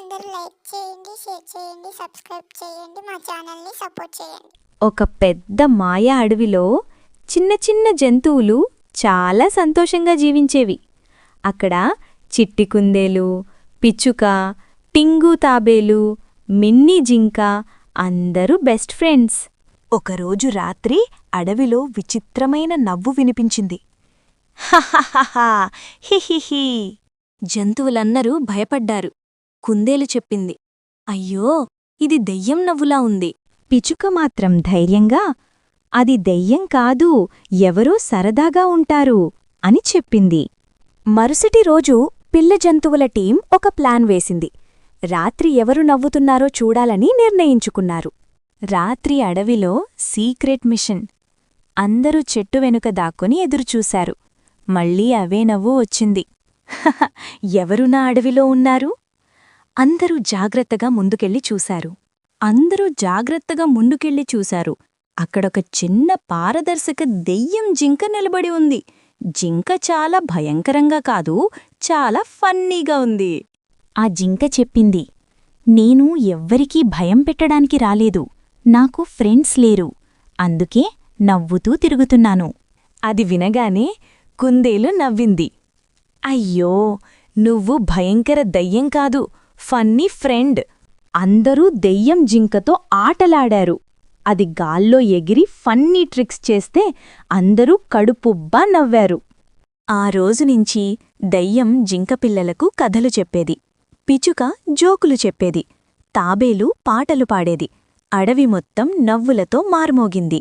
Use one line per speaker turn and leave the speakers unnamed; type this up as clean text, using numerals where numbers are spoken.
అందరూ లైక్ చేయండి, షేర్ చేయండి, సబ్స్క్రైబ్ చేయండి, మా ఛానల్ని సపోర్ట్ చేయండి.
ఒక పెద్ద మాయా అడవిలో చిన్న చిన్న జంతువులు చాలా సంతోషంగా జీవించేవి. అక్కడ చిట్టి కుందేలు, పిచ్చుక, టింగు తాబేలు, మిన్నీ జింక అందరూ బెస్ట్ ఫ్రెండ్స్.
ఒకరోజు రాత్రి అడవిలో విచిత్రమైన నవ్వు వినిపించింది.
హహహహా, హిహిహి.
జంతువులన్నరూ భయపడ్డారు. కుందేలు చెప్పింది, అయ్యో, ఇది దెయ్యం నవ్వులా ఉంది.
పిచ్చుక మాత్రం ధైర్యంగా, అది దెయ్యం కాదు, ఎవరో సరదాగా ఉంటారు అని చెప్పింది.
మరుసటి రోజు పిల్ల జంతువుల టీం ఒక ప్లాన్ వేసింది. రాత్రి ఎవరు నవ్వుతున్నారో చూడాలని నిర్ణయించుకున్నారు. రాత్రి అడవిలో సీక్రెట్ మిషన్. అందరూ చెట్టు వెనుక దాక్కుని ఎదురుచూశారు. మళ్ళీ అవే నవ్వు వచ్చింది. హహ, ఎవరు నా అడవిలో ఉన్నారు? అందరూ జాగ్రత్తగా ముందుకెళ్ళి చూశారు. అక్కడొక చిన్న పారదర్శక దెయ్యం జింక నిలబడి ఉంది. జింక చాలా భయంకరంగా కాదు, చాలా ఫన్నీగా ఉంది.
ఆ జింక చెప్పింది, నేను ఎవ్వరికీ భయం పెట్టడానికి రాలేదు. నాకు ఫ్రెండ్స్ లేరు, అందుకే నవ్వుతూ తిరుగుతున్నాను.
అది వినగానే కుందేలు నవ్వింది.
అయ్యో, నువ్వు భయంకర దయ్యం కాదు, ఫన్నీ ఫ్రెండ్. అందరూ దెయ్యం జింకతో ఆటలాడారు. అది గాల్లో ఎగిరి ఫన్నీ ట్రిక్స్ చేస్తే అందరూ కడుపుబ్బా నవ్వారు.
ఆ రోజునుంచి దయ్యం జింకపిల్లలకు కథలు చెప్పేది, పిచుక జోకులు చెప్పేది, తాబేలు పాటలు పాడేది. అడవి మొత్తం నవ్వులతో మార్మోగింది.